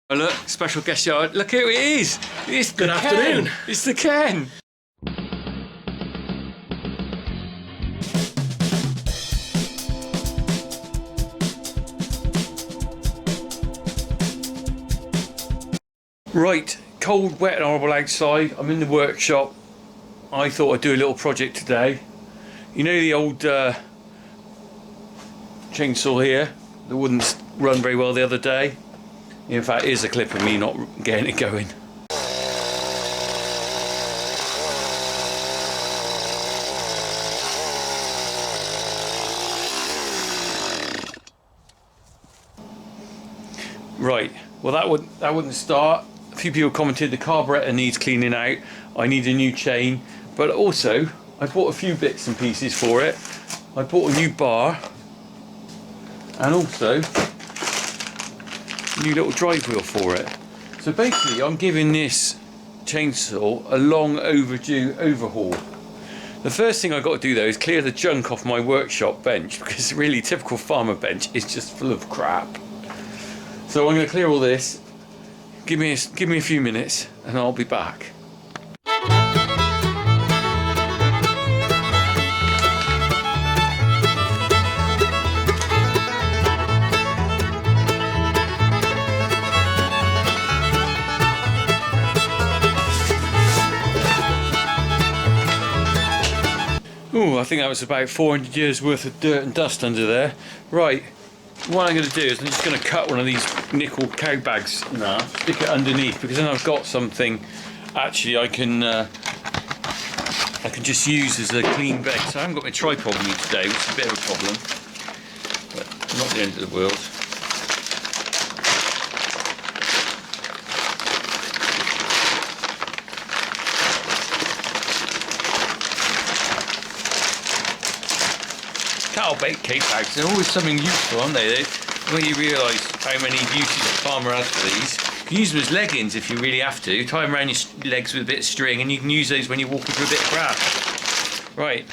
Oh look, special guest yard. Look who it is. It's Good afternoon. It's the Ken. Right, cold, wet and horrible outside. I'm in the workshop. I thought I'd do a little project today. You know the old chainsaw here that wouldn't run very well the other day? In fact, here's a clip of me not getting it going. Right, well that wouldn't start. A few people commented the carburettor needs cleaning out. I need a new chain, but also I bought a few bits and pieces for it. I bought a new bar and also new little drive wheel for it. So basically I'm giving this chainsaw a long overdue overhaul. The first thing I've got to do though is clear the junk off my workshop bench, because really typical farmer bench is just full of crap. So I'm going to clear all this. Give me a few minutes and I'll be back. Ooh, I think that was about 400 years worth of dirt and dust under there. Right, what I'm going to do is I'm just going to cut one of these nickel cow bags now, stick it underneath, because then I've got something actually I can just use as a clean bag. So I haven't got my tripod with me today, which is a bit of a problem, but not the end of the world. Cattle-baked cake bags, they're always something useful, aren't they? When you realise how many uses the farmer has for these. You can use them as leggings if you really have to. Tie them around your legs with a bit of string, and you can use those when you're walking through a bit of grass. Right,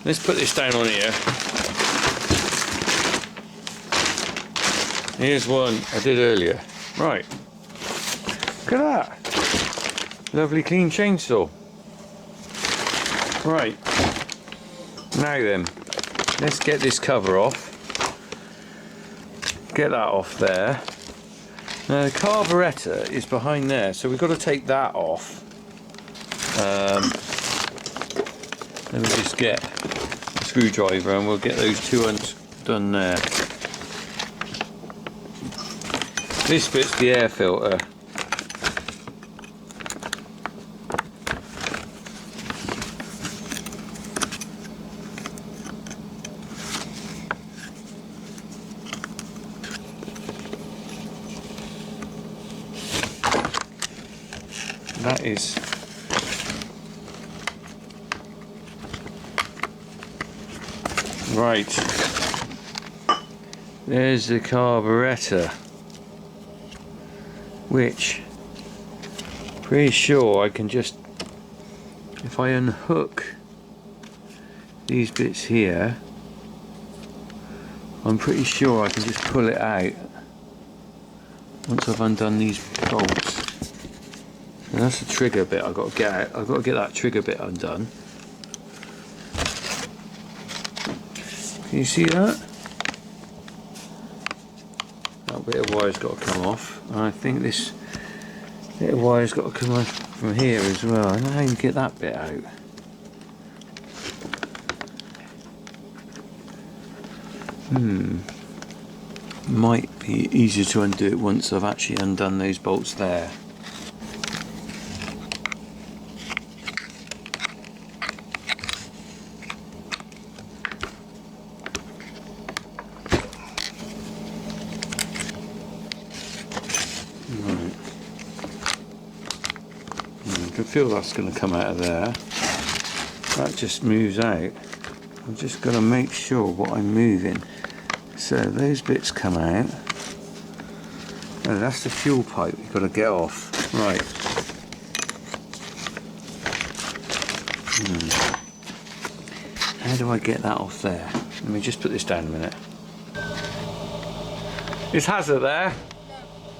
let's put this down on here. Here's one I did earlier. Right, look at that. Lovely clean chainsaw. Right, now then. Let's get this cover off. Get that off there. Now the carburettor is behind there, so we've got to take that off. Let me just get a screwdriver and we'll get those two ends done there. This bit's the air filter. That is right. There's the carburettor, which pretty sure I can just, if I unhook these bits here, I'm pretty sure I can just pull it out once I've undone these bolts. And that's the trigger bit I've got to get out. I've got to get that trigger bit undone. Can you see that? That bit of wire's got to come off. And I think this bit of wire's got to come off from here as well. I don't know how you can get that bit out. Might be easier to undo it once I've actually undone those bolts there. Right. I can feel that's going to come out of there. That just moves out. I'm just going to make sure what I'm moving. So those bits come out. Oh, that's the fuel pipe you've got to get off. Right. How do I get that off there? Let me just put this down a minute. Is Hazard there?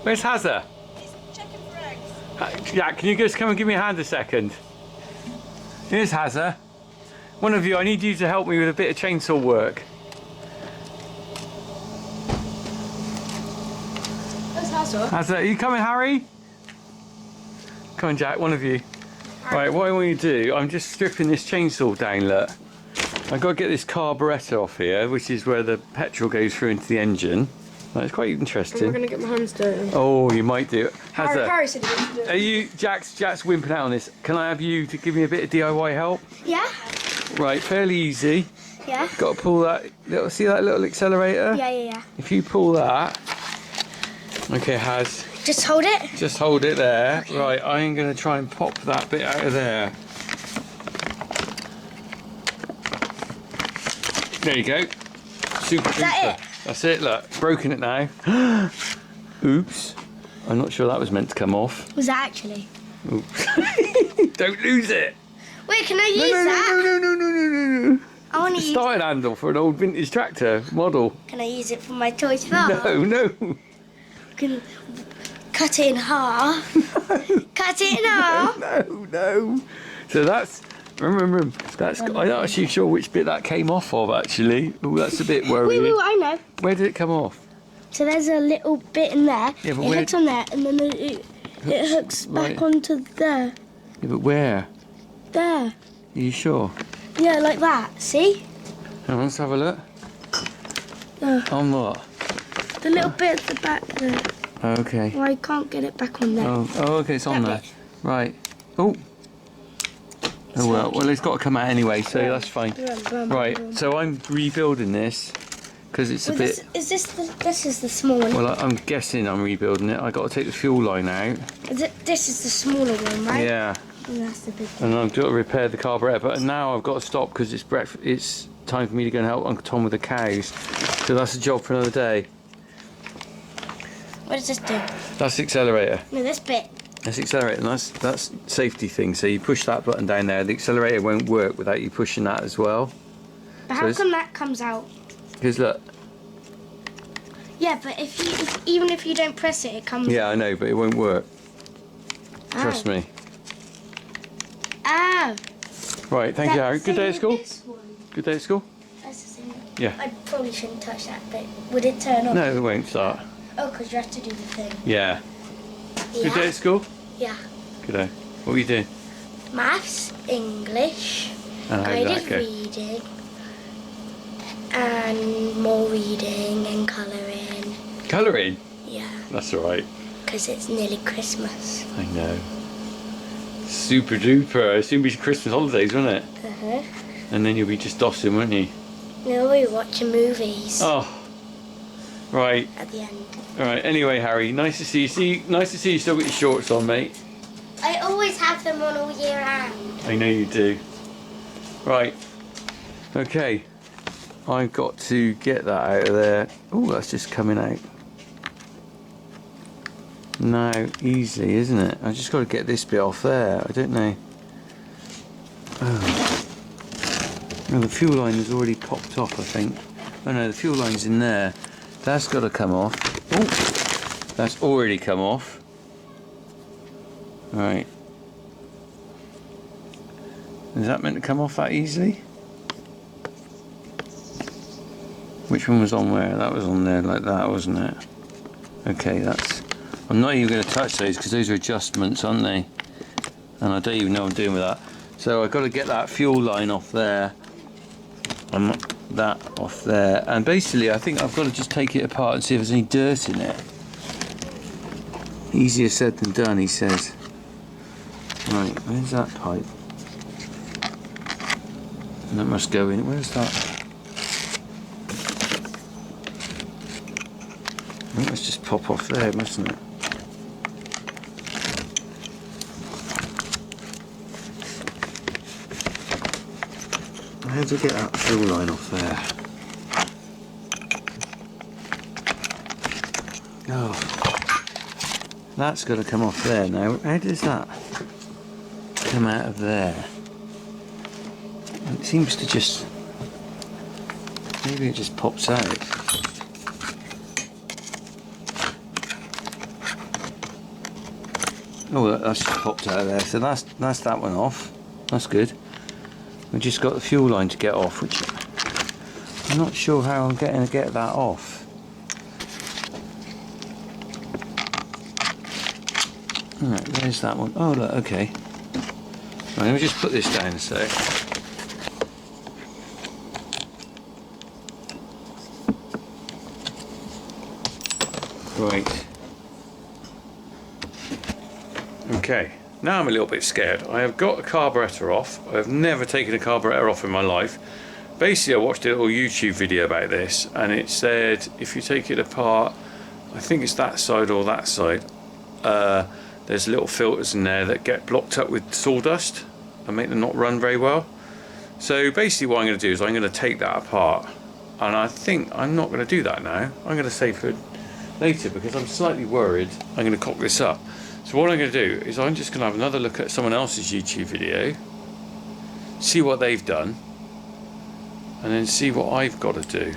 Where's Hazza? He's checking for eggs. Jack, can you just come and give me a hand a second? Here's Hazza. One of you, I need you to help me with a bit of chainsaw work. Where's Hazza? Hazza, are you coming, Harry? Come on, Jack, one of you. Right, what I want you to do, I'm just stripping this chainsaw down, look. I've got to get this carburettor off here, which is where the petrol goes through into the engine. That's quite interesting. I'm going to get my hands dirty. Oh, you might do it. Harry said he wanted to do it. Are you, Jack's wimping out on this. Can I have you to give me a bit of DIY help? Yeah? Right, fairly easy. Yeah? Got to pull that, see that little accelerator? Yeah. If you pull that, okay, Haz. Just hold it? Just hold it there. Okay. Right, I'm going to try and pop that bit out of there. There you go. Super duper. that it? That's it, look. Broken it now. Oops. I'm not sure that was meant to come off. Was that actually? Oops. Don't lose it. Wait, can I use that? No. I want to use Starting handle for an old vintage tractor model. Can I use it for my toys farm? No. Can cut it in half. Cut it in half. No. So that's, remember, that's, I'm not actually sure which bit that came off of actually. Oh, that's a bit worrying. Wait, I know. Where did it come off? So there's a little bit in there. Yeah, but it hooks on there, and then it hooks back right. onto there. Yeah, but where? There. Are you sure? Yeah, like that. See? Hang on, let's have a look. On what? The little bit at the back there. Okay. Well, I can't get it back on there. Oh, okay, it's on That there. Right. Oh. Oh well, it's got to come out anyway, so that's fine. Right, so I'm rebuilding this because it's a bit. This is the small one. Well, I'm guessing I'm rebuilding it. I got to take the fuel line out. This is the smaller one, right? Yeah. And that's the big one. And I've got to repair the carburettor, but now I've got to stop because it's breakfast. It's time for me to go and help Uncle Tom with the cows. So that's a job for another day. What does this do? That's the accelerator. No, this bit. That's the accelerator, and that's safety thing. So you push that button down there. The accelerator won't work without you pushing that as well. But how come that comes out? Because look. Yeah, but even if you don't press it, it comes. Yeah, I know, but it won't work. Trust me. Oh. Right, thank you, Harry. Good day at school. Good day at school. That's the same. Yeah. I probably shouldn't touch that bit. Would it turn on? No, it won't start. Oh, because you have to do the thing. Yeah. Yeah. Good day at school. Yeah. Good day. What were you doing? Maths, English, Oh, guided okay. reading, and more reading and colouring. Colouring. Yeah, That's all right. because it's nearly Christmas. I know. Super duper. It'll soon be Christmas holidays, won't it? Uh-huh. And then you'll be just dossing, won't you? No, we're watching movies Oh. Right. at the end. All right. Anyway, Harry, nice to see you. Nice to see you still got your shorts on, mate. I always have them on all year round. I know you do. Right. Okay. I've got to get that out of there. Oh, that's just coming out. Now, easily, isn't it? I just got to get this bit off there. I don't know. Oh. No, the fuel line has already popped off, I think. Oh no, the fuel line's in there. That's got to come off. Oh, that's already come off. Right. Is that meant to come off that easily? Which one was on where? That was on there like that, wasn't it? Okay, that's... I'm not even going to touch those because those are adjustments, aren't they? And I don't even know what I'm doing with that. So I've got to get that fuel line off there. And that off there. And basically I think I've got to just take it apart and see if there's any dirt in it. Easier said than done, he says. Right, where's that pipe? And that must go in. Where's that? I think let's just pop off there, mustn't it? How do I get that fuel line off there? Oh, that's got to come off there now. How does that come out of there? It seems to just... Maybe it just pops out. Oh, that's just popped out of there. So that's that one off. That's good. We've just got the fuel line to get off, which I'm not sure how I'm going to get that off. Alright, there's that one. Oh, look, okay. Right, let me just put this down a sec. Right. Okay, now I'm a little bit scared. I have got a carburettor off. I've never taken a carburettor off in my life. Basically, I watched a little YouTube video about this, and it said if you take it apart, I think it's that side or that side, there's little filters in there that get blocked up with sawdust and make them not run very well. So basically what I'm going to do is I'm going to take that apart, and I think I'm not going to do that now. I'm going to save for later because I'm slightly worried I'm going to cock this up. So what I'm going to do is I'm just going to have another look at someone else's YouTube video, see what they've done, and then see what I've got to do,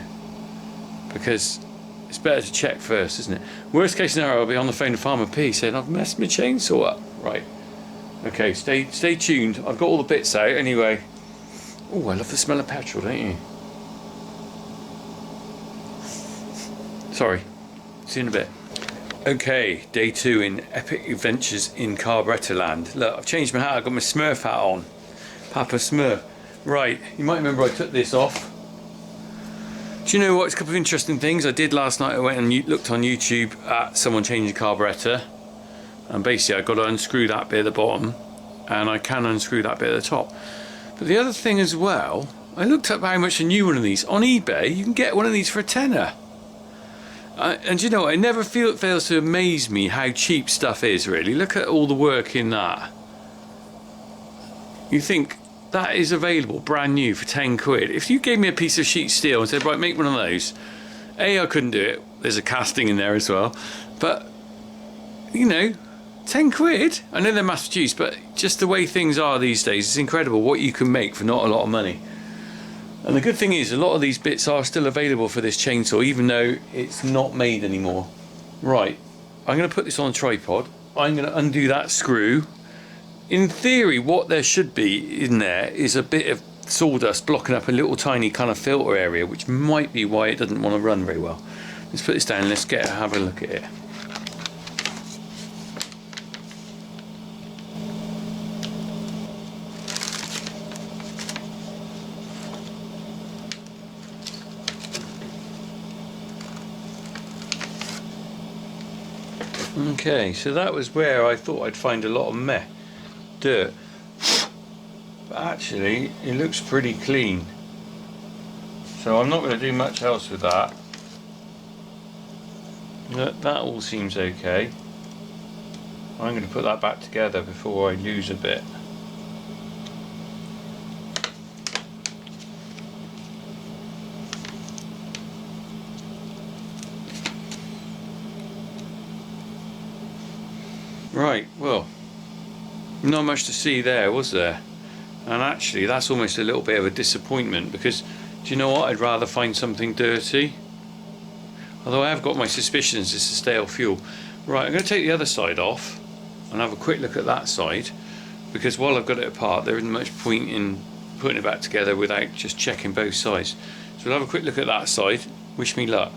because it's better to check first, isn't it? Worst case scenario, I'll be on the phone to Farmer P saying I've messed my chainsaw up. Right. Okay, stay tuned. I've got all the bits out anyway. Oh, I love the smell of petrol, don't you? Sorry. See you in a bit. Okay, day 2 in epic adventures in Carburettor land. Look, I've changed my hat. I've got my Smurf hat on. Papa Smurf. Right, you might remember I took this off. Do you know what? It's a couple of interesting things I did last night. I went and looked on YouTube at someone changing the carburettor, and basically I've got to unscrew that bit at the bottom, and I can unscrew that bit at the top. But the other thing as well, I looked up how much a new one of these on eBay. You can get one of these for a tenner. And you know what? It never fails to amaze me how cheap stuff is, really. Look at all the work in that. You think that is available brand new for 10 quid. If you gave me a piece of sheet steel and said, right, make one of those, I couldn't do it. There's a casting in there as well. But, you know, 10 quid? I know they're mass produced, but just the way things are these days, it's incredible what you can make for not a lot of money. And the good thing is, a lot of these bits are still available for this chainsaw, even though it's not made anymore. Right, I'm going to put this on a tripod. I'm going to undo that screw. In theory, what there should be in there is a bit of sawdust blocking up a little tiny kind of filter area, which might be why it doesn't want to run very well. Let's put this down, let's have a look at it. Okay, so that was where I thought I'd find a lot of dirt, but actually it looks pretty clean, so I'm not going to do much else with that. That all seems okay. I'm going to put that back together before I lose a bit. Right, well, not much to see there, was there? And actually that's almost a little bit of a disappointment, because do you know what, I'd rather find something dirty, although I have got my suspicions it's a stale fuel. Right, I'm going to take the other side off and have a quick look at that side, because while I've got it apart there isn't much point in putting it back together without just checking both sides. So we'll have a quick look at that side. Wish me luck.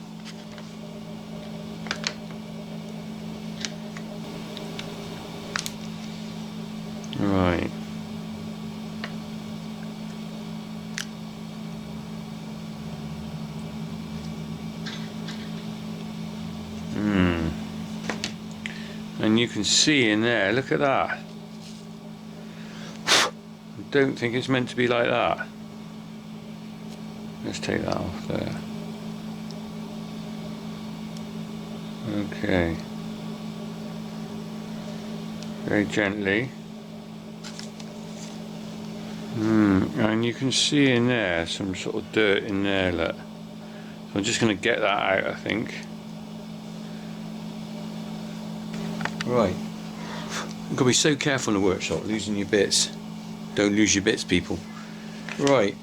Right. And you can see in there, look at that. I don't think it's meant to be like that. Let's take that off there. Okay. Very gently. And you can see in there some sort of dirt in there, look. So I'm just going to get that out, I think. Right. You've got to be so careful in the workshop, losing your bits. Don't lose your bits, people. Right.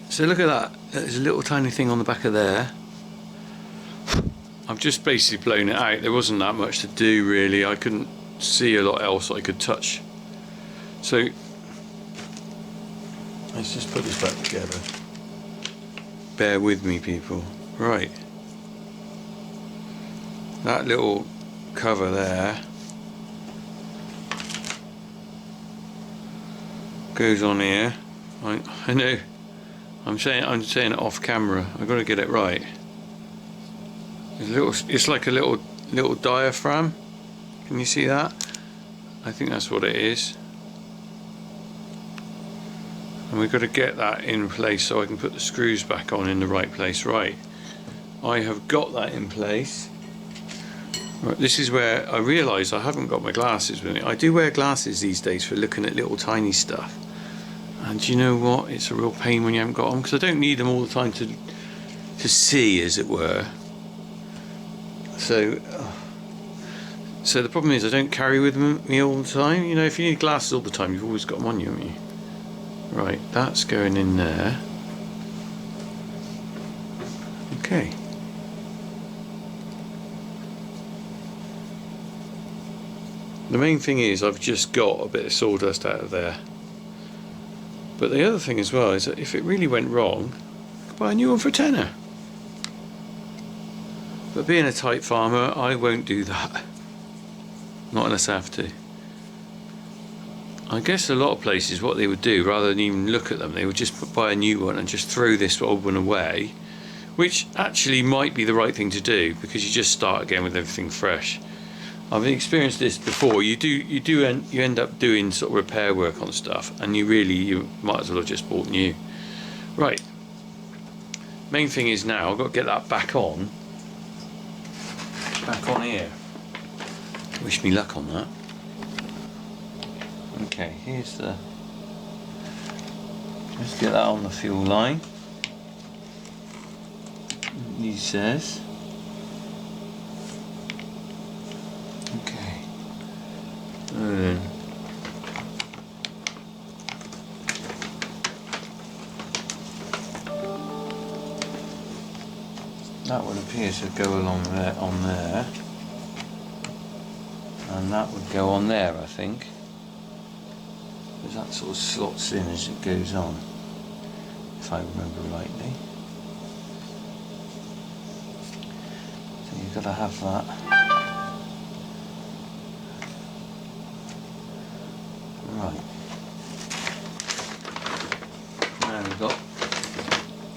So look at that. There's a little tiny thing on the back of there. I've just basically blown it out. There wasn't that much to do, really. I couldn't see a lot else I could touch. So let's just put this back together. Bear with me, people. Right, that little cover there goes on here. I know I'm saying it off camera. I've got to get it right. It's like a little diaphragm. Can you see that? I think that's what it is. And we've got to get that in place so I can put the screws back on in the right place. Right, I have got that in place. Right, this is where I realise I haven't got my glasses with me. I do wear glasses these days for looking at little tiny stuff. And you know what? It's a real pain when you haven't got them, because I don't need them all the time to see, as it were. So the problem is I don't carry with me all the time. You know, if you need glasses all the time, you've always got them on you, haven't you? Right, that's going in there. Okay. The main thing is I've just got a bit of sawdust out of there. But the other thing as well is that if it really went wrong, I could buy a new one for a tenner. But being a tight farmer, I won't do that. Not unless I have to. I guess a lot of places what they would do, rather than even look at them, they would just buy a new one and just throw this old one away, which actually might be the right thing to do, because you just start again with everything fresh. I've experienced this before. You end up doing sort of repair work on stuff, and you might as well have just bought new. Right. Main thing is now I've got to get that back on here. Wish me luck on that. Okay, here's the. Let's get that on the fuel line. He says. Okay. And then that would appear to go along there, on there, and that would go on there, I think. Because that sort of slots in as it goes on, if I remember rightly. So you've got to have that. Right. Now we've got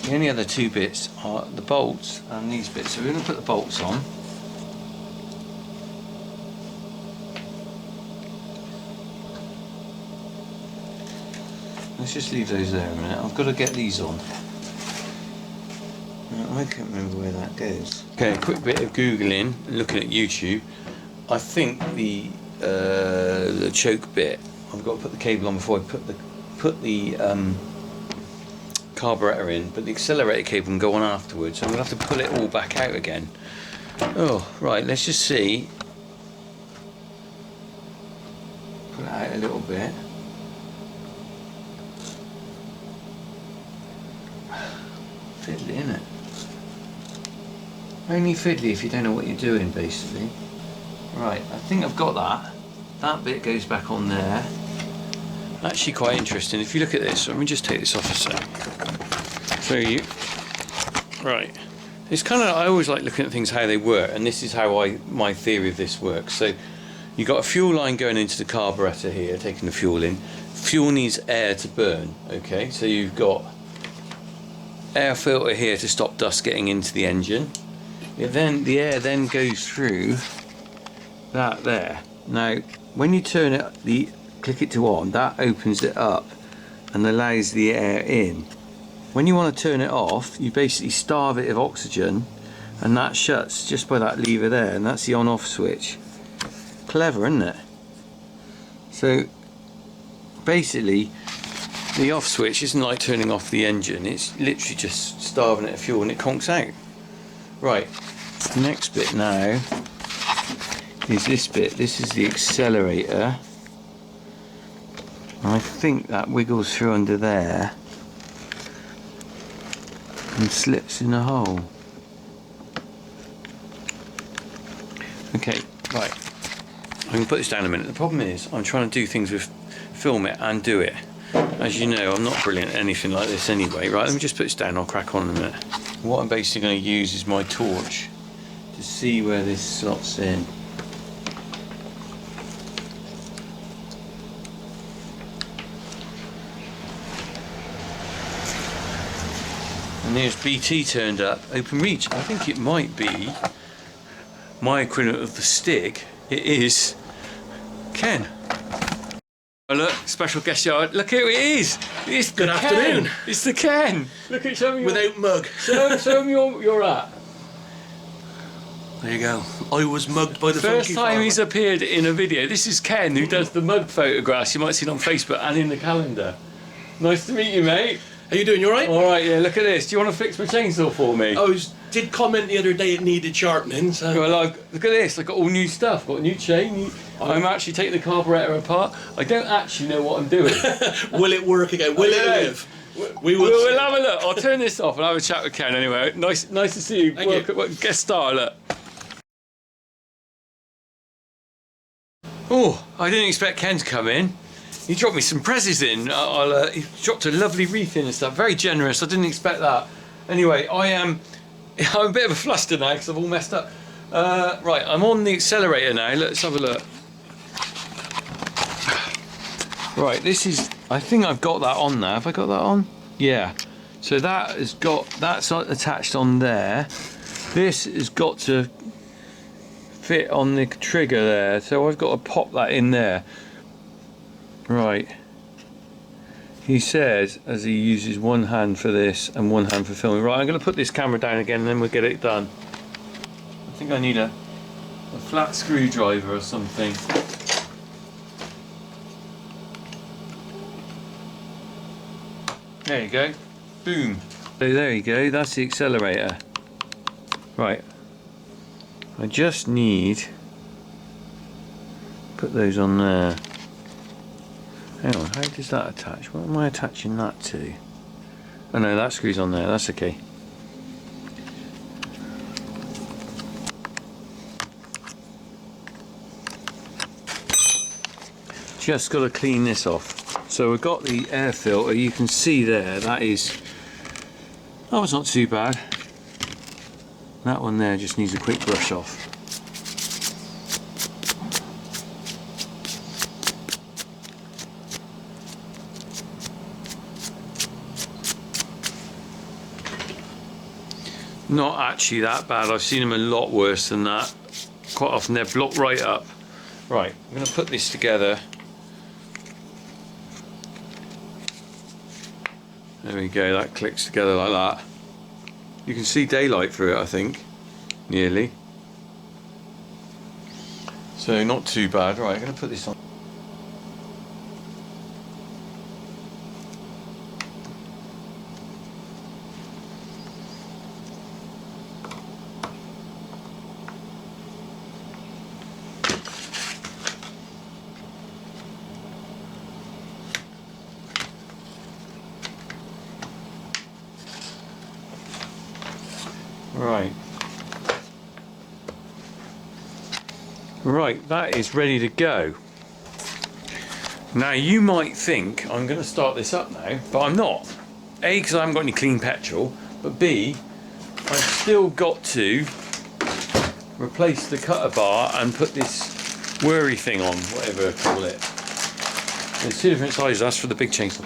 the only other two bits are the bolts and these bits. So we're going to put the bolts on. Let's just leave those there a minute. I've got to get these on. I can't remember where that goes. Okay, a quick bit of Googling, looking at YouTube. I think the choke bit, I've got to put the cable on before I put the carburettor in, but the accelerator cable can go on afterwards, so I'm going to have to pull it all back out again. Oh, right, let's just see. Pull it out a little bit. Fiddly, isn't it? Only fiddly if you don't know what you're doing, basically. Right, I think I've got that. That bit goes back on there. Actually quite interesting. If you look at this, let me just take this off a sec. So right. It's kind of, I always like looking at things how they work, and this is how my theory of this works. So you've got a fuel line going into the carburettor here, taking the fuel in. Fuel needs air to burn, okay? So you've got air filter here to stop dust getting into the engine. The air then goes through that there. Now, when you turn it, click it to on, that opens it up and allows the air in. When you want to turn it off, you basically starve it of oxygen, and that shuts just by that lever there, and that's the on-off switch. Clever, isn't it? So basically, the off switch isn't like turning off the engine, it's literally just starving it of fuel and it conks out. Right, the next bit now is this bit. This is the accelerator. I think that wiggles through under there and slips in a hole. Okay, right. I can put this down in a minute. The problem is I'm trying to do things with film it and do it. As you know, I'm not brilliant at anything like this anyway. Right, let me just put this down, I'll crack on in a minute. What I'm basically going to use is my torch to see where this slots in. And there's BT turned up, open reach. I think it might be my equivalent of the stick. It is Ken. Oh look, special guest yard. Look who it is. It's the Good afternoon. Ken. It's the Ken. Look at show me Without mug. show me your hat. There you go. I was mugged by the First funky time farmer. he's appeared in a video. This is Ken who does the mug photographs. You might see it on Facebook and in the calendar. Nice to meet you, mate. How you doing? You alright? Alright, yeah, look at this. Do you want to fix my chainsaw for me? I did comment the other day it needed sharpening, so... Well, look at this. I've got all new stuff. Got a new chain. I'm actually taking the carburettor apart. I don't actually know what I'm doing. Will it work again? Will it live? We will We'll see. have a look. I'll turn this off and have a chat with Ken anyway. Nice to see you. Thank you. Guest star, look. Oh, I didn't expect Ken to come in. He dropped me some prezzies in. He dropped a lovely wreath in and stuff. Very generous. I didn't expect that. Anyway, I'm a bit of a fluster now because I've all messed up. Right, I'm on the accelerator now. Let's have a look. Right, this is... I think I've got that on now. Have I got that on? Yeah. So that's attached on there. This has got to fit on the trigger there. So I've got to pop that in there. Right. He says, as he uses one hand for this and one hand for filming. Right, I'm going to put this camera down again and then we'll get it done. I think I need a flat screwdriver or something. There you go. Boom. So there you go, that's the accelerator. Right. I just need... put those on there. Hang on, how does that attach? What am I attaching that to? Oh no, that screws on there, that's okay. Just got to clean this off. So we've got the air filter, you can see there, that is... oh, it's not too bad. That one there just needs a quick brush off. Not actually that bad, I've seen them a lot worse than that. Quite often they're blocked right up. Right, I'm going to put this together. There we go, that clicks together like that. You can see daylight through it, I think. Nearly. So not too bad. Right, I'm going to put this on. Right, that is ready to go. Now you might think I'm going to start this up now, but I'm not. A, because I haven't got any clean petrol, but B, I've still got to replace the cutter bar and put this whirry thing on, whatever I call it. There's two different sizes, that's for the big chainsaw.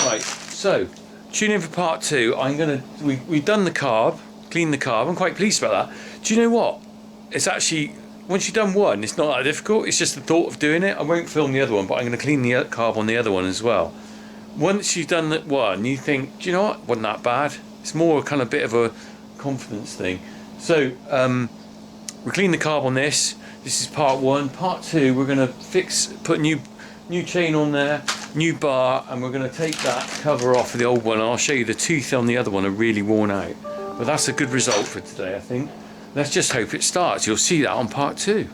Right, so tune in for part two. We've done the carb, cleaned the carb. I'm quite pleased about that. Do you know what? It's actually, once you've done one, it's not that difficult. It's just the thought of doing it. I won't film the other one, but I'm going to clean the carb on the other one as well. Once you've done that one, you think, do you know what? Wasn't that bad. It's more kind of bit of a confidence thing. So we cleaned the carb on this. This is part one. Part two, we're going to put new chain on there, new bar, and we're going to take that cover off of the old one. And I'll show you the tooth on the other one are really worn out. But that's a good result for today, I think. Let's just hope it starts. You'll see that on part two.